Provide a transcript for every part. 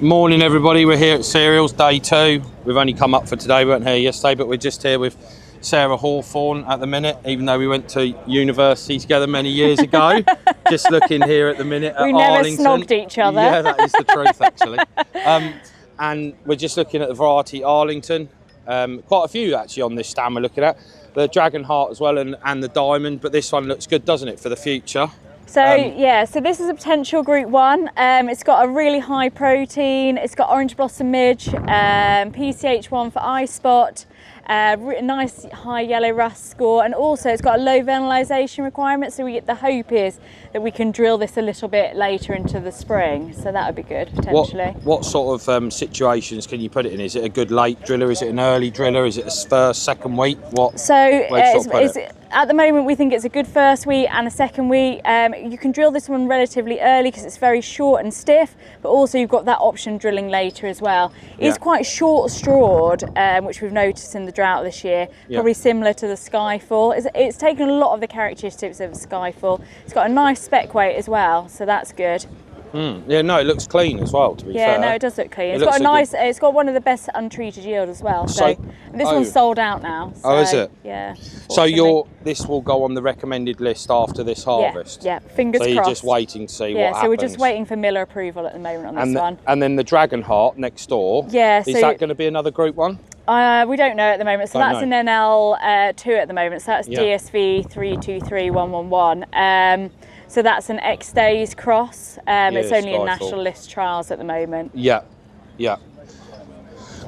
Morning everybody, we're here at Cereals Day 2. We've only come up for today, we weren't here yesterday, but we're just here with Sarah Hawthorne at the minute, even though we went to university together many years ago. Just looking here at the minute at Arlington. We never snogged each other. Yeah, that is the truth actually. And we're just looking at the variety Arlington. Quite a few actually on this stand we're looking at. The Dragon Heart as well and the Diamond, but this one looks good, doesn't it, for the future? So so this is a potential Group 1. It's got a really high protein, it's got Orange Blossom Midge, PCH1 for eye spot, nice high yellow rust score, and also it's got a low vernalisation requirement, so the hope is that we can drill this a little bit later into the spring, so that would be good potentially. What sort of situations can you put it in? Is it a good late driller, is it an early driller, is it a first, second wheat? At the moment we think it's a good first wheat and a second wheat. You can drill this one relatively early because it's very short and stiff, but also you've got that option drilling later as well. It's quite short strawed, which we've noticed in the drought this year, probably similar to the Skyfall. It's taken a lot of the characteristics of the Skyfall. It's got a nice spec weight as well, so that's good. Yeah, no, it looks clean as well, to be fair. Yeah, no, it does look clean. It's got one of the best untreated yield as well. So this one's sold out now. So, is it? Yeah. So this will go on the recommended list after this harvest? Yeah, fingers crossed. So you're just waiting to see what happens? Yeah, so we're just waiting for Miller approval at the moment on this one. And then the Dragon Heart next door, is that going to be another Group 1? We don't know at the moment, so that's an NL2 at the moment, so that's DSV 323111. So that's an X Days cross. It's only in national list trials at the moment. Yeah.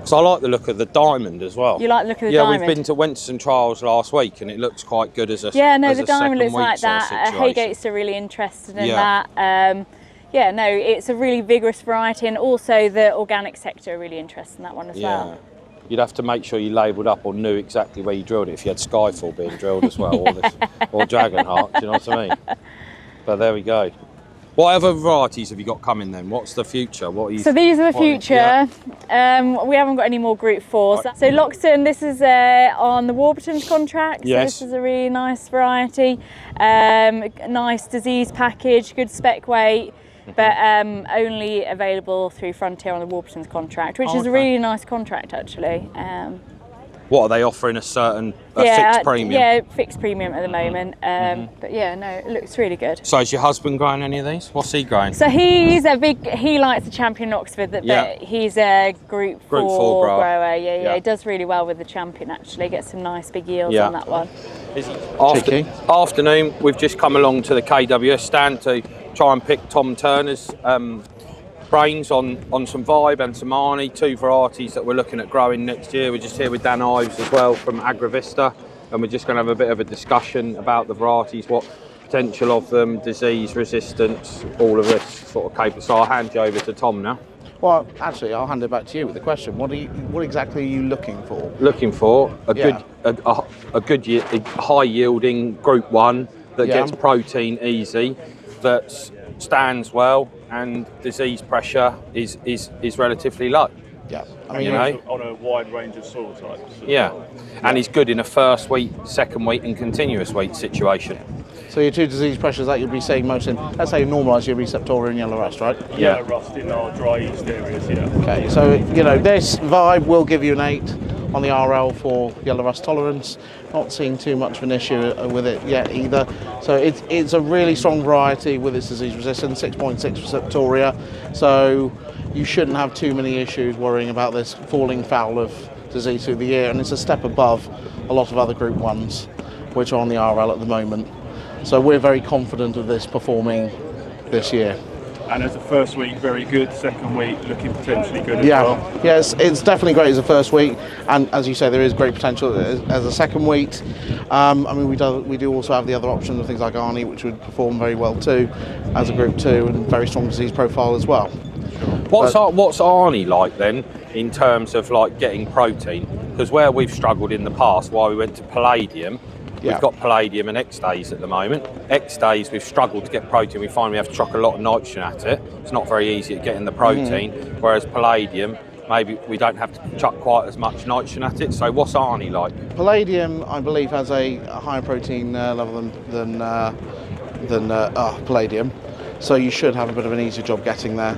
So I like the look of the Diamond as well. You like the look of the Diamond? Yeah, we went to some trials last week and it looks quite good as a the Diamond looks like that. Haygates are really interested in that. It's a really vigorous variety, and also the organic sector are really interested in that one as well. You'd have to make sure you labelled up or knew exactly where you drilled it if you had Skyfall being drilled as well, or Dragon Heart, do you know what I mean? But there we go. What other varieties have you got coming then? What's the future? So these are the future. We haven't got any more Group 4s. So Loxton, this is on the Warburton's contract. Yes. So this is a really nice variety. Nice disease package, good spec weight, but only available through Frontier on the Warburton's contract, which is a really nice contract actually. What are they offering? A fixed premium? Yeah, fixed premium at the moment. But yeah, no, it looks really good. So is your husband growing any of these? What's he growing? So he likes the Champion Oxford, but he's a Group 4 grower. Yeah, he does really well with the Champion actually. Gets some nice big yields on that one. Afternoon, we've just come along to the KWS stand to try and pick Tom Turner's brains on some Vibe and some Arnie, two varieties that we're looking at growing next year. We're just here with Dan Ives as well from Agravista, and we're just going to have a bit of a discussion about the varieties, what potential of them, disease resistance, all of this sort of caper. So I'll hand you over to Tom now. Well, actually, I'll hand it back to you with the question. What exactly are you looking for? Looking for a good high yielding Group 1 that gets protein easy, that stands well, and disease pressure is relatively low. Yeah, I mean, on a wide range of soil types. And he's good in a first wheat, second wheat, and continuous wheat situation. So your two disease pressures that you'll be seeing most in, let's say, normalise your Receptoria and yellow rust, right? Yellow rust in our dry east areas. Okay, so this Vibe will give you an 8 on the RL for yellow rust tolerance. Not seeing too much of an issue with it yet either. So it's a really strong variety with its disease resistance, 6.6 Receptoria. So you shouldn't have too many issues worrying about this falling foul of disease through the year, and it's a step above a lot of other Group 1s which are on the RL at the moment. So we're very confident of this performing this year. And as a first week, very good. Second week, looking potentially good as well. Yeah, it's definitely great as a first week, and as you say, there is great potential as a second week. I mean, we do also have the other options of things like Arnie, which would perform very well too, as a Group 2, and very strong disease profile as well. What's Arnie like then in terms of like getting protein? Because where we've struggled in the past, why we went to Palladium. We've got Palladium and X-Days at the moment. X-Days, we've struggled to get protein. We find we have to chuck a lot of nitrogen at it. It's not very easy at getting the protein. Whereas Palladium, maybe we don't have to chuck quite as much nitrogen at it. So what's Arnie like? Palladium, I believe, has a higher protein level than Palladium. So you should have a bit of an easier job getting there.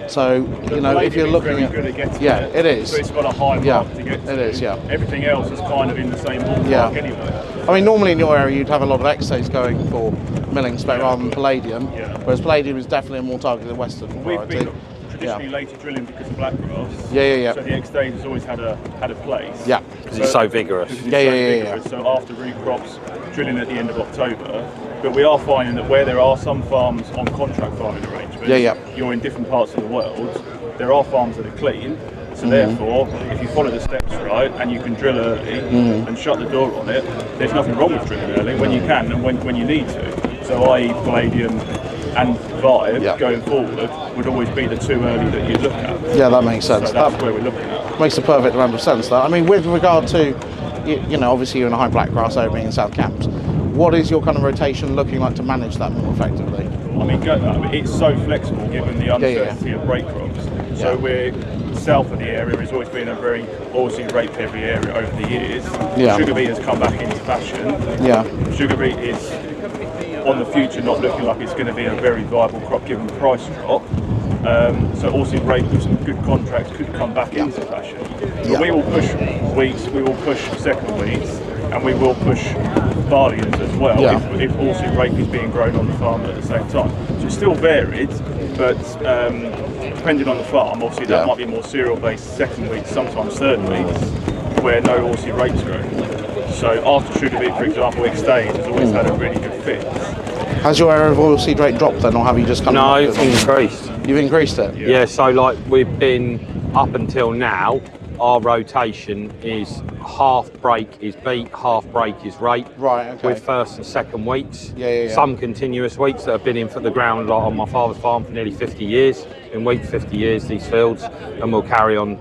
So, you know, if you're looking at... it is. So it's got a high mark to get to. It is, Everything else is kind of in the same ballpark anyway. I mean, normally in your area you'd have a lot of X-Days going for milling spec rather than palladium, whereas palladium is definitely a more targeted Western variety. We've been traditionally later drilling because of blackgrass. So the X-Days has always had a place. Yeah. Because it's so vigorous. So after root crops, drilling at the end of October. But we are finding that where there are some farms on contract farming arrangements, you're in different parts of the world, there are farms that are clean. So therefore, if you follow the steps right and you can drill early and shut the door on it, there's nothing wrong with drilling early when you can and when you need to. So i.e. palladium and Vibe going forward would always be the two early that you look at. Yeah, that makes sense. So that's where we're looking at. Makes a perfect amount of sense. That I mean, with regard to, you know, obviously you're in a high blackgrass area in South Camps. What is your kind of rotation looking like to manage that more effectively? I mean, it's so flexible given the uncertainty of break crops. So we're south of the area has always been a very oilseed rape heavy area over the years. Sugar beet has come back into fashion. Sugar beet is on the future not looking like it's going to be a very viable crop given the price drop. So oilseed rape with some good contracts could come back into fashion. But we will push wheats, we will push second wheats, and we will push barleyans as well if oilseed rape is being grown on the farm at the same time. So it's still varied, but depending on the farm, obviously that might be more cereal-based second wheats, sometimes third wheats, where no oilseed rape's grown. So after sugar beet, for example, X-Days has always had a really good fit. Has your area of oilseed rape dropped then, or have you just kind of... No, it's increased. You've increased it? Yeah, so like we've been, up until now, our rotation is half break is beet, half break is rape. Right, okay. With first and second wheats. Yeah. Some continuous wheats that have been in for the ground, like on my father's farm for nearly 50 years. In wheat, 50 years, these fields, and we'll carry on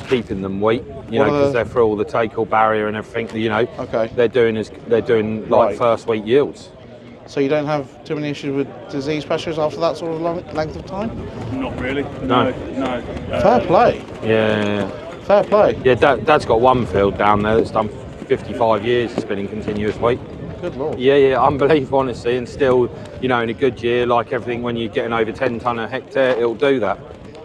keeping them wheat, you know, because they're through all the take-all barrier and everything, you know. Okay. They're doing like first wheat yields. So you don't have too many issues with disease pressures after that sort of length of time? Not really. No. Fair play. Yeah. Fair play. Yeah, Dad's got one field down there that's done 55 years. It's been in continuous wheat. Good lord. Yeah, unbelievable, honestly, and still, you know, in a good year, like everything, when you're getting over 10 tonne a hectare, it'll do that.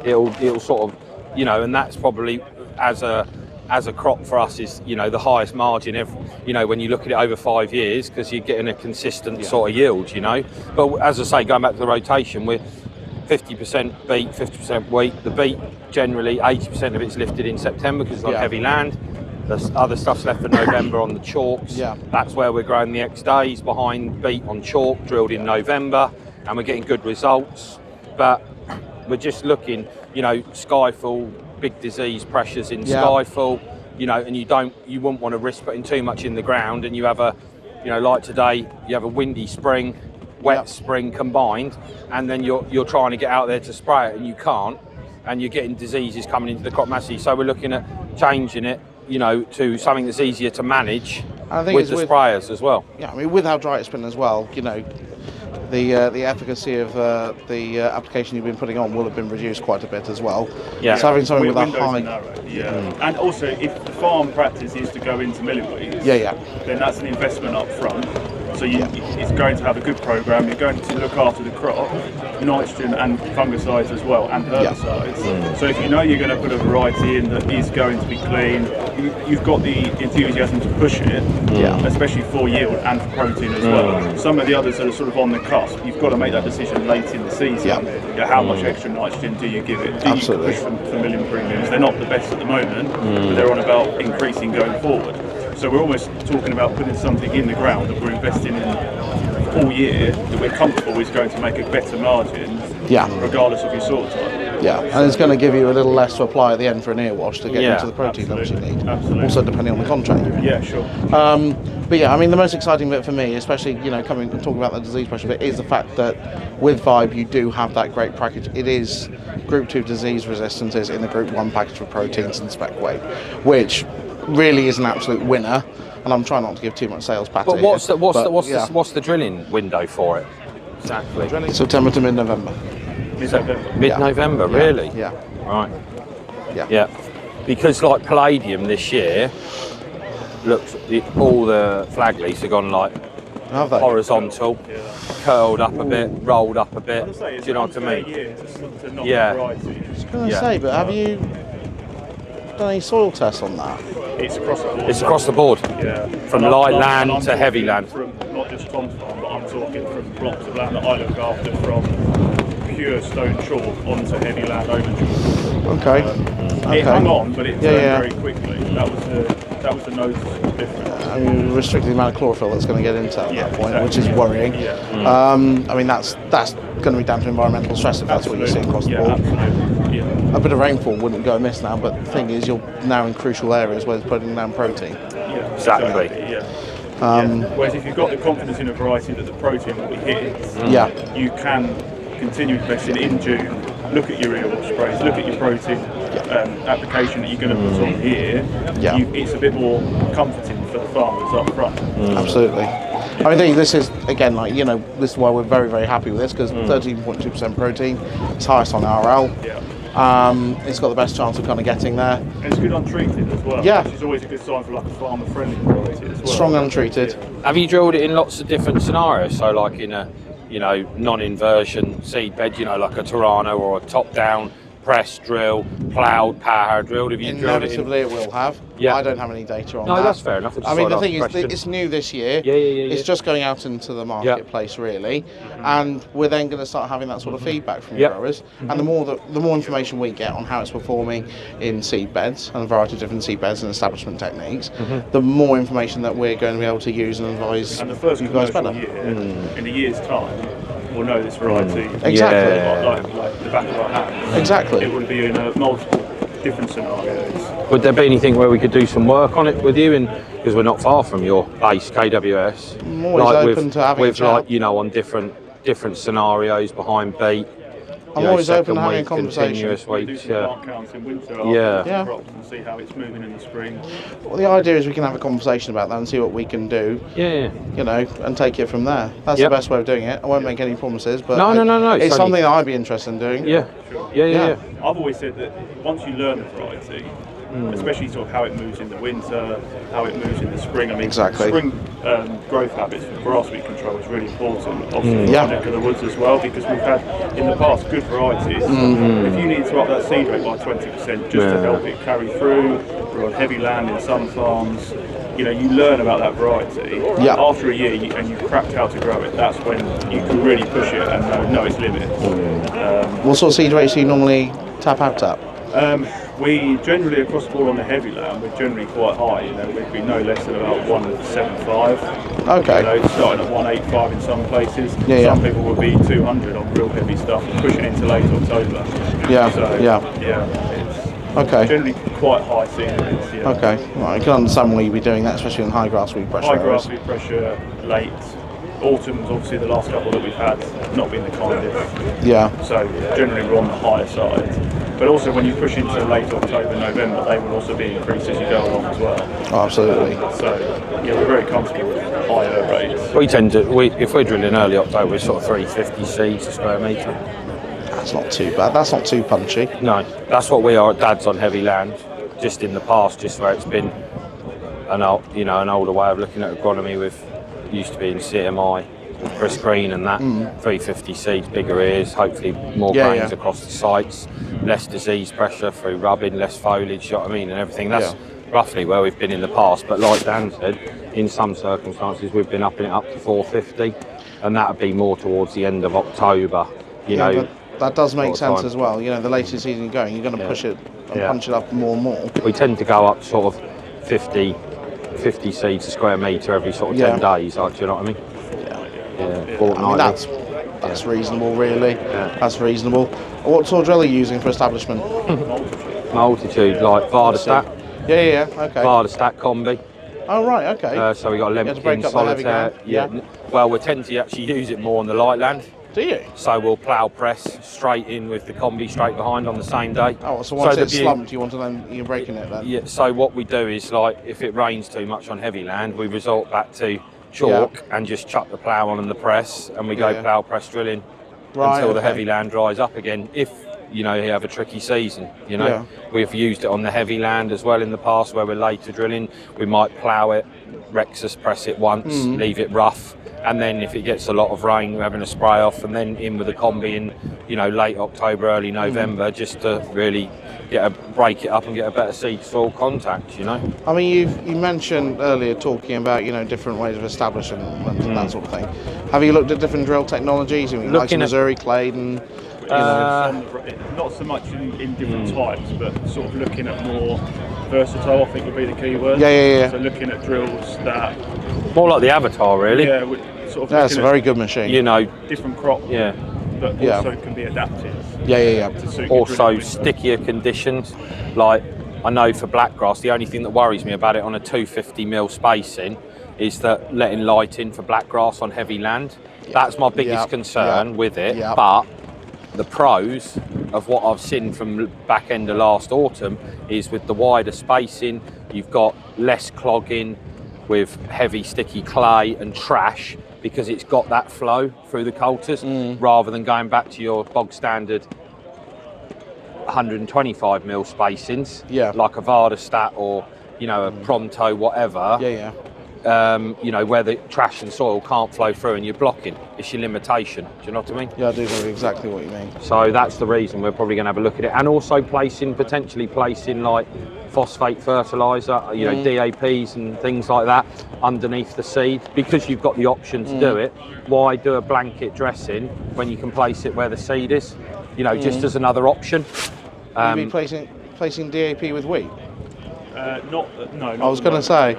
It'll sort of, you know, and that's probably as a crop for us is, you know, the highest margin ever, you know, when you look at it over 5 years, because you're getting a consistent sort of yield, you know. But as I say, going back to the rotation, we're 50% beet, 50% wheat. The beet, generally 80% of it's lifted in September because it's on heavy land. The other stuff's left for November on the chalks. That's where we're growing the X-Days behind beet on chalk, drilled in November, and we're getting good results. But we're just looking, you know, skyfall, big disease pressures in skyfall, you know, and you wouldn't want to risk putting too much in the ground, and you have a, you know, like today, you have a windy spring, wet spring combined, and then you're trying to get out there to spray it and you can't, and you're getting diseases coming into the crop massively. So we're looking at changing it, you know, to something that's easier to manage with the sprayers as well. Yeah, I mean, with how dry it's been as well, you know, the efficacy of the application you've been putting on will have been reduced quite a bit as well. Yeah. So having something with a high... And also, if the farm practice is to go into milling weeds, then that's an investment up front. So it's going to have a good program. You're going to look after the crop, nitrogen and fungicides as well, and herbicides. So if you know you're going to put a variety in that is going to be clean, you've got the enthusiasm to push it, especially for yield and for protein as well. Some of the others that are sort of on the cusp, you've got to make that decision late in the season. How much extra nitrogen do you give it? Do you push for milling premiums? They're not the best at the moment, but they're on about increasing going forward. So we're almost talking about putting something in the ground that we're investing in all year that we're comfortable is going to make a better margin, regardless of your soil type. Yeah, and it's going to give you a little less to apply at the end for an ear wash to get into the protein levels you need. Also depending on the contract you're in. Yeah, sure. But yeah, I mean, the most exciting bit for me, especially, you know, coming and talking about the disease pressure bit, is the fact that with Vibe you do have that great package. It is Group 2 disease resistances in the Group 1 package for proteins and spec weight, which really is an absolute winner, and I'm trying not to give too much sales patter. But what's the drilling window for it exactly? September to mid-November. Mid-November, really? Yeah. Right. Yeah. Because like palladium this year, all the flag leaves have gone like Have they? horizontal, curled up a bit, rolled up a bit. Do you know what I mean? Yeah. I was going to say, but have you done any soil tests on that? It's across the board. It's across the board. Yeah. From And light I'm land to heavy talking land. From not just Tom's farm, but I'm talking from blocks of land that I look after, from pure stone chalk onto heavy land over chalk. Okay. It hung on, but it turned yeah. very quickly. That was the noticeable difference. I mean, restricting the amount of chlorophyll that's going to get into at that point, which is worrying. Yeah. I mean, that's going to be down to environmental stress if that's what you're seeing across the board. Absolutely. Yeah. A bit of rainfall wouldn't go amiss now, but the thing is, you're now in crucial areas where it's putting down protein. Yeah, Exactly. Whereas if you've got the confidence in a variety that the protein will be hit, you can continue investing in June. Look at your aerial sprays, look at your protein application that you're going to put on here. It's a bit more comforting for the farmers up front. Absolutely. I think this is, again, like, you know, this is why we're very, very happy with this, because 13.2% protein, it's highest on RL. It's got the best chance of kind of getting there. And it's good untreated as well, which is always a good sign for like a farmer-friendly variety as well. Strong untreated. Have you drilled it in lots of different scenarios? So like in a, you know, non-inversion seed bed, you know, like a Torano or a top-down press drill, ploughed, power drilled? Have you drilled it in? Inevitably it will have. I don't have any data on that. No, that's fair enough. I mean, the thing is, it's new this year. It's just going out into the marketplace, really. And we're then going to start having that sort of feedback from growers. And the more information we get on how it's performing in seed beds and a variety of different seed beds and establishment techniques, the more information that we're going to be able to use and advise and the first you guys better. Year, in a year's time, we'll know this variety Exactly. like the back of our hand. Exactly. It would be in multiple different scenarios. Would there be anything where we could do some work on it with you? Because we're not far from your base, KWS. I'm always open to having a chat. like, you know, on different scenarios behind beat. I'm always open to having a conversation. Continuous We do weeks, some plant counts in winter crops and see how it's moving in the spring. Well, the idea is we can have a conversation about that and see what we can do. You know, and take it from there. That's the best way of doing it. I won't make any promises, but no. It's something that I'd be interested in doing. Yeah. I've always said that once you learn the variety, especially sort of how it moves in the winter, how it moves in the spring. I mean, spring growth habits for grass weed control is really important. Obviously, for neck of the woods as well, because we've had in the past good varieties. If you need to up that seed rate by 20% just to help it carry through, we're on heavy land in some farms. You know, you learn about that variety. After a year, and you've cracked how to grow it. That's when you can really push it and know its limits. What sort of seed rates do you normally tap out at? We generally, across the board on the heavy land, we're generally quite high. You know, we'd be no less than about 175. Okay. You know, starting at 185 in some places. Some people would be 200 on real heavy stuff, pushing into late October. It's generally quite high seed rates. Okay. Well, I can understand why you'd be doing that, especially in high grass weed pressure. High grass weed pressure, late. Autumn's obviously the last couple that we've had not been the kindest. So generally we're on the higher side. But also when you push into late October, November, they will also be increased as you go along as well. Oh, absolutely. So we're very comfortable with higher rates. We tend to, if we're drilling early October, it's sort of 350 seeds a square metre. That's not too bad. That's not too punchy. No, that's what we are at Dad's on heavy land. Just in the past, just where it's been an older way of looking at agronomy with used to be in CMI. Chris Green and that, 350 seeds, bigger ears, hopefully more grains across the sites, less disease pressure through rubbing, less foliage, you know what I mean, and everything. That's roughly where we've been in the past. But like Dan said, in some circumstances we've been upping it up to 450, and that would be more towards the end of October, you know. That does make sense as well. You know, the later season you're going, you're going to push it and punch it up more and more. We tend to go up sort of 50 seeds a square metre every sort of 10 days, like, do you know what I mean? I mean, that's reasonable, really. That's reasonable. What sort of drill are you using for establishment? Multitude, like Vardastat. Okay. Vardastat combi. Oh, right, okay. So we got a Lemkin solitaire. Well, we tend to actually use it more on the light land. Do you? So we'll plough press straight in with the combi straight behind on the same day. Oh, so once it's slumped, you want to then, you're breaking it then? Yeah, so what we do is, like, if it rains too much on heavy land, we resort back to chalk and just chuck the plough on and the press, and we go plough press drilling until the heavy land dries up again. If you have a tricky season, we've used it on the heavy land as well in the past where we're later drilling. We might plough it, Rexus press it once, leave it rough, and then if it gets a lot of rain, we're having a spray off, and then in with a combi in, you know, late October, early November, just to really break it up and get a better seed soil contact, you know. I mean, you mentioned earlier talking about, you know, different ways of establishing and that sort of thing. Have you looked at different drill technologies? I mean, like Missouri, Claydon, you know? Not so much in different types, but sort of looking at more versatile, I think would be the key word. Yeah. So looking at drills that... More like the Avatar, really. Yeah, sort of that's a very good machine. You know, different crop. Yeah. But also can be adaptive. Yeah. To suit also stickier conditions. Like, I know for blackgrass, the only thing that worries me about it on a 250mm spacing is that letting light in for blackgrass on heavy land. That's my biggest concern with it. But the pros of what I've seen from the back end of last autumn is with the wider spacing, you've got less clogging with heavy sticky clay and trash, because it's got that flow through the coulters, rather than going back to your bog standard 125mm spacings, like a Vardastat or, you know, a Pronto, whatever. You know, where the trash and soil can't flow through and you're blocking. It's your limitation. Do you know what I mean? Yeah, I do know exactly what you mean. So that's the reason we're probably going to have a look at it, and also potentially placing like phosphate fertiliser, you know, DAPs and things like that underneath the seed, because you've got the option to do it. Why do a blanket dressing when you can place it where the seed is? You know, just as another option. You'd be placing DAP with wheat? No. I was going to say.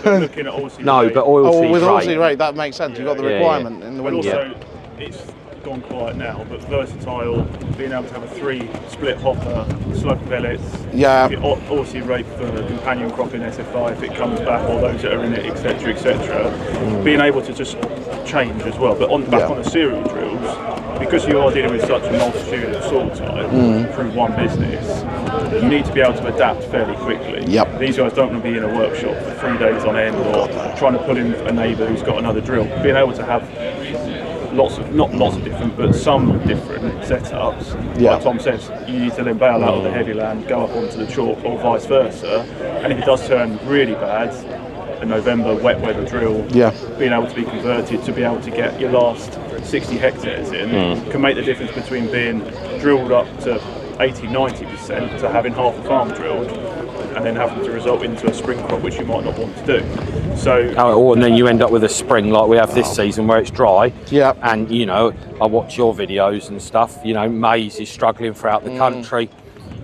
Looking at oilseed No, rate. but oilseed with rate. oilseed rate, that makes sense. You've got the requirement in the winter. Also, it's gone quiet now, but versatile, being able to have a 3 split hopper, slug pellets, oilseed rate for the companion crop in SFI if it comes back, or those that are in it, etc. Being able to just change as well. But on the cereal drills, because you are dealing with such a multitude of soil type through one business, you need to be able to adapt fairly quickly. These guys don't want to be in a workshop for 3 days on end, or trying to pull in a neighbour who's got another drill. Being able to have not lots of different, but some different setups. Like Tom says, you need to then bail out of the heavy land, go up onto the chalk, or vice versa. And if it does turn really bad, a November wet weather drill, being able to be converted to be able to get your last 60 hectares in can make the difference between being drilled up to 80-90% to having half the farm drilled, and then having to result into a spring crop which you might not want to do. So, and then you end up with a spring like we have this season where it's dry. And you know, I watch your videos and stuff. You know, maize is struggling throughout the country.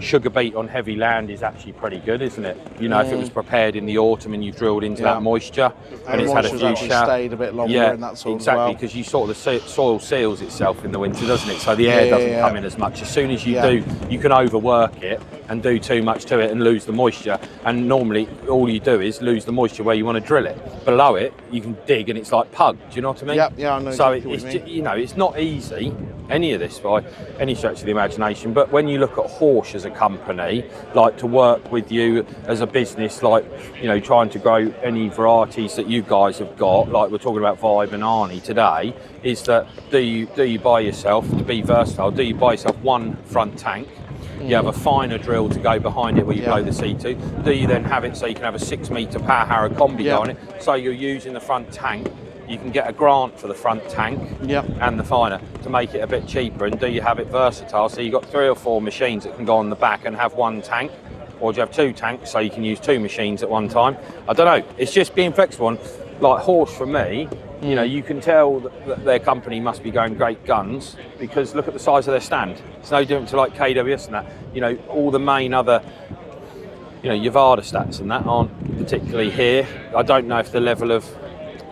Sugar beet on heavy land is actually pretty good, isn't it? You know, if it was prepared in the autumn and you drilled into that moisture, and it's had a few showers, stayed a bit longer in that soil. Exactly, because you sort of the soil seals itself in the winter, doesn't it? So the air doesn't come in as much. As soon as you do, you can overwork it and do too much to it and lose the moisture. And normally, all you do is lose the moisture where you want to drill it. Below it, you can dig, and it's like pug. Do you know what I mean? Yeah, I know. So exactly it's you know, it's not easy, any of this by any stretch of the imagination. But when you look at Horsch as a company, like to work with you as a business, like, you know, trying to grow any varieties that you guys have got, like we're talking about Vibe and Arnie today, is that do you buy yourself, to be versatile, do you buy yourself one front tank? You have a finer drill to go behind it where you blow the seed to. Do you then have it so you can have a 6 metre power harrow combi on it? So you're using the front tank. You can get a grant for the front tank and the finer to make it a bit cheaper. And do you have it versatile? So you've got 3 or 4 machines that can go on the back and have one tank, or do you have 2 tanks so you can use 2 machines at one time? I don't know. It's just being flexible. And like Horsch, for me, you know, you can tell that their company must be going great guns, because look at the size of their stand. It's no different to like KWS and that. You know, all the main other, you know, your Vardastats and that aren't particularly here. I don't know if the level of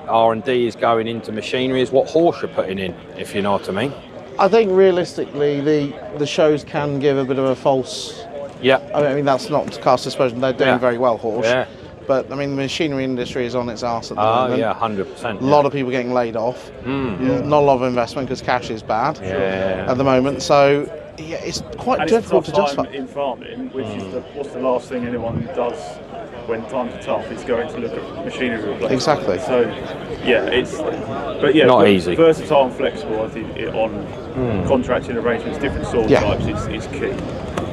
R&D is going into machinery is what Horsch are putting in, if you know what I mean. I think realistically the shows can give a bit of a false... I mean, that's not to cast aspersion. They're doing very well, Horsch. But I mean, the machinery industry is on its arse at the moment. 100%. A lot of people getting laid off. Not a lot of investment because cash is bad at the moment. So it's quite difficult to justify. In farming, which is what's the last thing anyone does when times are tough? Is going to look at machinery replacement. Exactly. So not easy. Versatile and flexible, I think, on contracting arrangements, different soil types is key.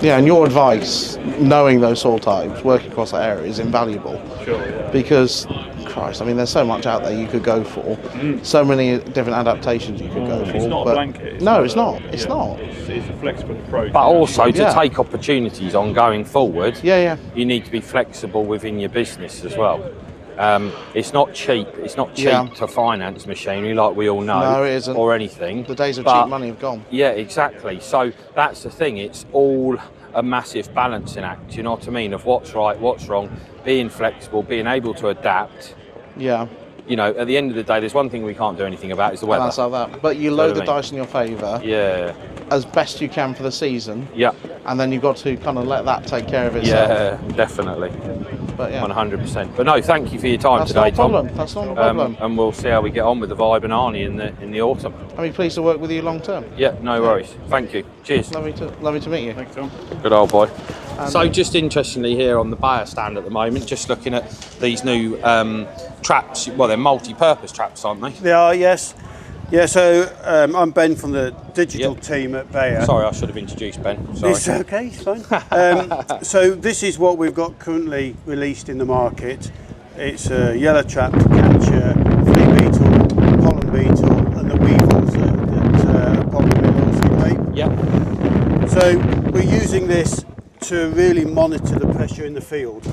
Yeah, and your advice, knowing those soil types, working across that area, is invaluable. Sure. Because Christ, I mean, there's so much out there you could go for. So many different adaptations you could go for. It's not a blanket. No, it's not. It's not. It's a flexible approach. But also to take opportunities on going forward, you need to be flexible within your business as well. It's not cheap. It's not cheap to finance machinery, like we all know. No, it isn't. Or anything. The days of cheap money have gone. Yeah, exactly. So that's the thing. It's all a massive balancing act. You know what I mean? Of what's right, what's wrong. Being flexible, being able to adapt. Yeah. You know, at the end of the day, there's one thing we can't do anything about is the weather. That's like that. But you load the dice in your favour. Yeah. As best you can for the season. Yeah. And then you've got to kind of let that take care of itself. Yeah, definitely. But yeah. 100%. But no, thank you for your time today, Tom. That's not a problem. And we'll see how we get on with the Vibe and Arnie in the autumn. I'll be pleased to work with you long term. Yeah, no worries. Thank you. Cheers. Lovely to meet you. Thanks, Tom. Good old boy. So just interestingly here on the Bayer stand at the moment, just looking at these new traps. Well, they're multi-purpose traps, aren't they? They are, yes. Yeah, so I'm Ben from the digital team at Bayer. Sorry, I should have introduced Ben. Sorry. It's okay, it's fine. So this is what we've got currently released in the market. It's a yellow trap to capture flea beetle, pollen beetle, and the weevils that are popular in oilseed rape. Yeah. So we're using this to really monitor the pressure in the field.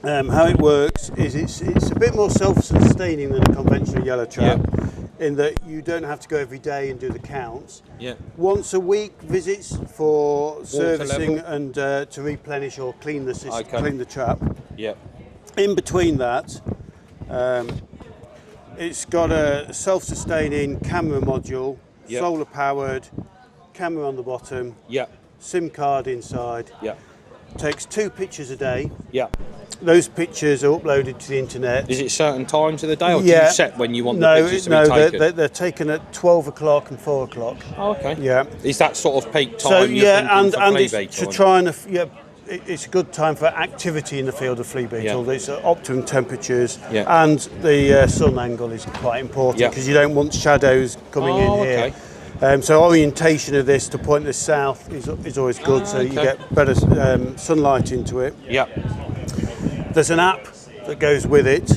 How it works is it's a bit more self-sustaining than a conventional yellow trap. In that you don't have to go every day and do the counts. Yeah. Once a week visits for servicing and to replenish or clean the system, clean the trap. Yeah. In between that, it's got a self-sustaining camera module, solar powered, camera on the bottom. Yeah. SIM card inside. Yeah. Takes 2 pictures a day. Yeah. Those pictures are uploaded to the internet. Is it certain times of the day, or do you set when you want the pictures to be taken? No, they're taken at 12 o'clock and 4 o'clock. Oh, okay. Yeah. Is that sort of peak time? So and flea it's beetle? to try and it's a good time for activity in the field of flea beetle. It's optimum temperatures, and the sun angle is quite important because you don't want shadows coming in here. So orientation of this to point the south is always good, so you get better sunlight into it. Yeah. There's an app that goes with it,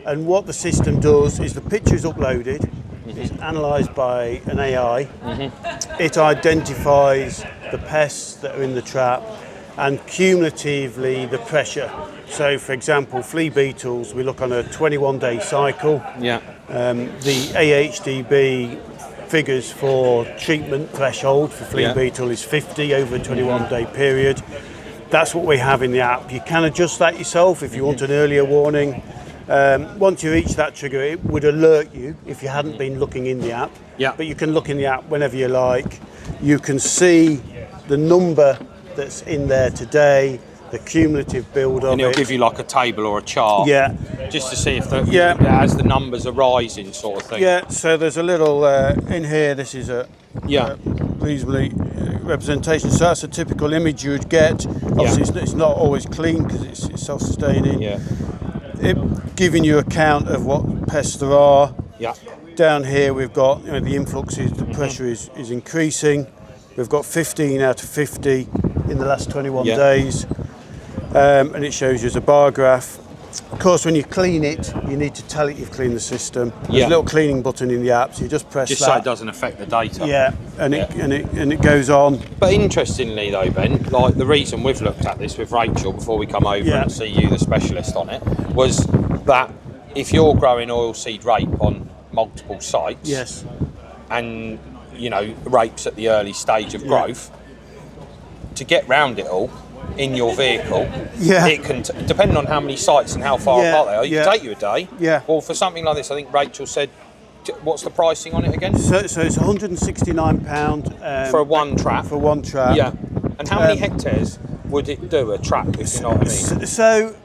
and what the system does is the picture is uploaded, it's analysed by an AI, it identifies the pests that are in the trap and cumulatively the pressure. So for example, flea beetles, we look on a 21-day cycle. Yeah. The AHDB figures for treatment threshold for flea beetle is 50 over a 21-day period. That's what we have in the app. You can adjust that yourself if you want an earlier warning. Once you reach that trigger, it would alert you if you hadn't been looking in the app. Yeah. But you can look in the app whenever you like. You can see the number that's in there today, the cumulative build of and it'll give you like a table or a chart. Yeah. Just to see if as the numbers are rising, sort of thing. Yeah. So there's a little in here. This is a reasonably representation. So that's a typical image you would get. Obviously, it's not always clean because it's self-sustaining. Yeah. It giving you a count of what pests there are. Yeah. Down here we've got the influx is the pressure is increasing. We've got 15 out of 50 in the last 21 days, and it shows you as a bar graph. Of course, when you clean it, you need to tell it you've cleaned the system. There's a little cleaning button in the app, so you just press that. So it doesn't affect the data. Yeah, and it goes on. But interestingly though, Ben, like the reason we've looked at this with Rachel before we come over and see you, the specialist on it, was that if you're growing oilseed rape on multiple sites, and rape's at the early stage of growth, to get round it all in your vehicle, it can depending on how many sites and how far apart they are, it can take you a day. Well, for something like this, I think Rachel said, what's the pricing on it again? So it's £169 for one trap. For one trap. Yeah. And how many hectares would it do a trap, if you know what I mean? So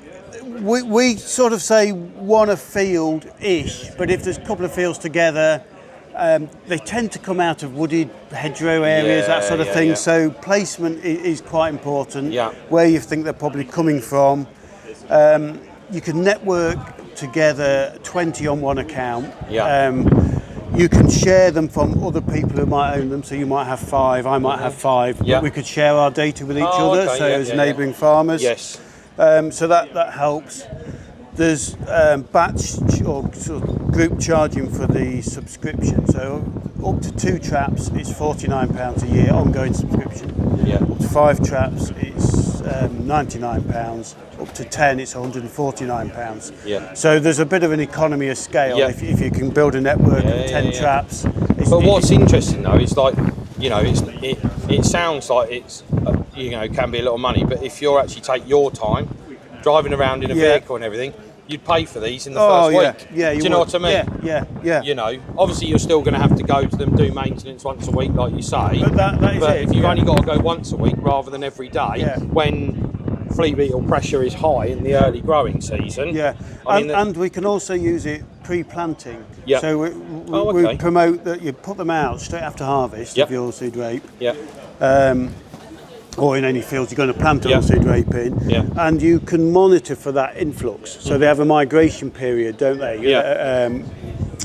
we sort of say one a field-ish, but if there's a couple of fields together, they tend to come out of wooded hedgerow areas, that sort of thing. So placement is quite important. Where you think they're probably coming from. You can network together 20 on one account. You can share them from other people who might own them. So you might have 5, I might have 5. But we could share our data with each other. So as neighbouring farmers. So that helps. There's batch or sort of group charging for the subscription. So up to 2 traps, it's £49 a year, ongoing subscription. Yeah. Up to 5 traps, it's £99. Up to 10, it's £149. Yeah. So there's a bit of an economy of scale if you can build a network of 10 traps. But what's interesting though is like, you know, it sounds like it's you know, can be a lot of money, but if you actually take your time driving around in a vehicle and everything, you'd pay for these in the first week. Yeah, do you know what I mean? Yeah. You know, obviously you're still going to have to go to them, do maintenance once a week, like you say. But that is but it, if you've only got to go once a week rather than every day, when flea beetle pressure is high in the early growing season. Yeah, and we can also use it pre-planting. Yeah. So we promote that you put them out straight after harvest of your oilseed rape. Yeah. Or in any fields you're going to plant oilseed rape in. Yeah. And you can monitor for that influx. So they have a migration period, don't they? Yeah.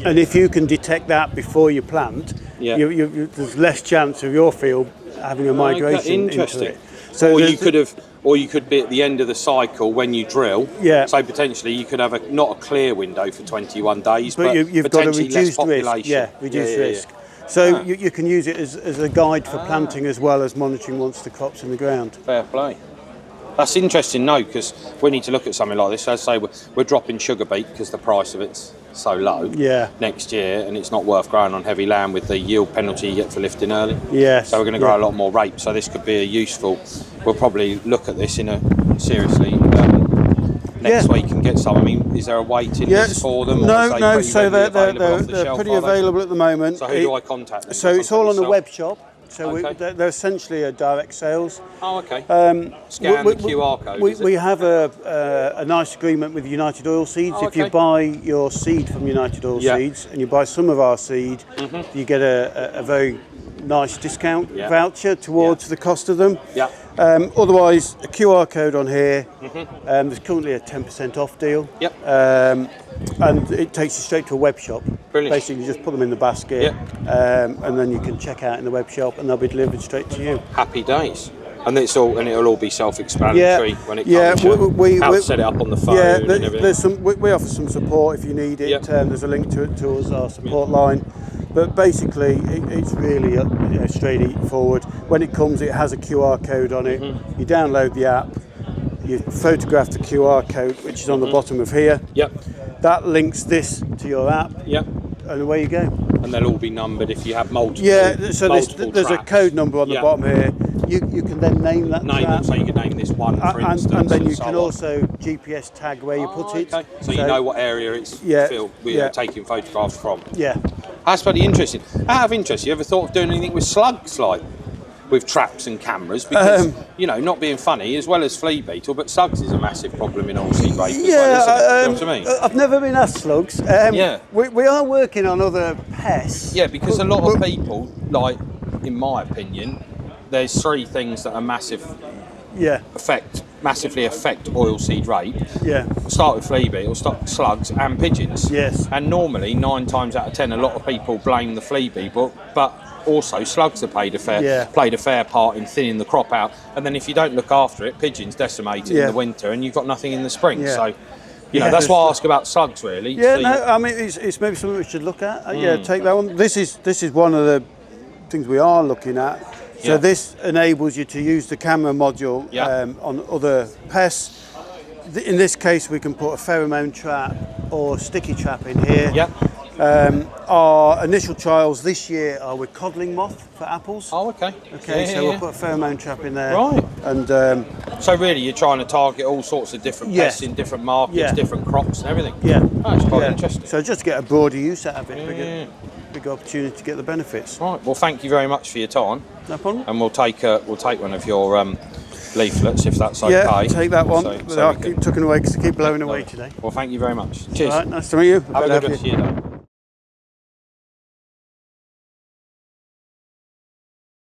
And if you can detect that before you plant, there's less chance of your field having a migration into it. So or you could be at the end of the cycle when you drill. Yeah. So potentially you could have not a clear window for 21 days, but you've got a potentially less reduced risk. population. Yeah, reduced risk. So you can use it as a guide for planting as well as monitoring once the crop's in the ground. Fair play. That's interesting, no, because we need to look at something like this. As I say, we're dropping sugar beet because the price of it's so low next year, and it's not worth growing on heavy land with the yield penalty you get for lifting early. Yes. So we're going to grow a lot more rape. So this could be a useful. We'll probably look at this seriously next week and get some. I mean, is there a waiting list for them? No. So they're shelf, pretty available at the moment. So who do I contact them? So it's all on the web shop. So they're essentially a direct sales. Oh, okay. Scan the QR code. We have a nice agreement with United Oilseeds. Oh, if you buy your seed from United Oilseeds and you buy some of our seed, you get a very nice discount voucher towards the cost of them. Yeah. Otherwise, a QR code on here. There's currently a 10% off deal. Yep. And it takes you straight to a web shop. Brilliant. Basically, you just put them in the basket, and then you can check out in the web shop, and they'll be delivered straight to you. Happy days. And it'll all be self-explanatory when it comes to how to set it up on the phone and everything. We offer some support if you need it. Yep. There's a link to it to our support line. But basically, it's really straightforward. When it comes, it has a QR code on it. You download the app, you photograph the QR code, which is on the bottom of here. Yep. That links this to your app. Yep. And away you go. And they'll all be numbered if you have multiple. Yeah, so there's a traps. code number on the bottom here. You can then name that trap. So you can name this one, for instance. And then you can also GPS tag where you put it. Okay. So you know what area it's taking photographs from. Yeah. That's pretty interesting. Out of interest, you ever thought of doing anything with slugs, like with traps and cameras? Because, not being funny, as well as flea beetle, but slugs is a massive problem in oilseed rape as well, isn't it? You know what I mean? I've never been asked slugs. We are working on other pests. Yeah, because a lot of people, like, in my opinion, there's 3 things that are massively affect oilseed rape. Yeah. Start with flea beetle, slugs and pigeons. Yes. And normally 9 times out of 10, a lot of people blame the flea beetle, but also slugs have played a fair part in thinning the crop out. And then if you don't look after it, pigeons decimate it in the winter, and you've got nothing in the spring. Yeah. So, that's why I ask about slugs, really. Yeah, I mean, it's maybe something we should look at. Take that one. This is one of the things we are looking at. So this enables you to use the camera module on other pests. In this case, we can put a pheromone trap or sticky trap in here. Yeah. Our initial trials this year are with codling moth for apples. Oh, okay. So we'll put a pheromone trap in there. Right. And so really, you're trying to target all sorts of different pests in different markets, different crops, and everything. Yeah. That's quite interesting. So just to get a broader use out of it, big opportunity to get the benefits. Right. Well, thank you very much for your time. No problem. And we'll take one of your leaflets if that's okay. Yeah, take that one. So I'll keep tucking away because I keep blowing away today. Well, thank you very much. Cheers. All right, nice to meet you. Have a good rest of your day.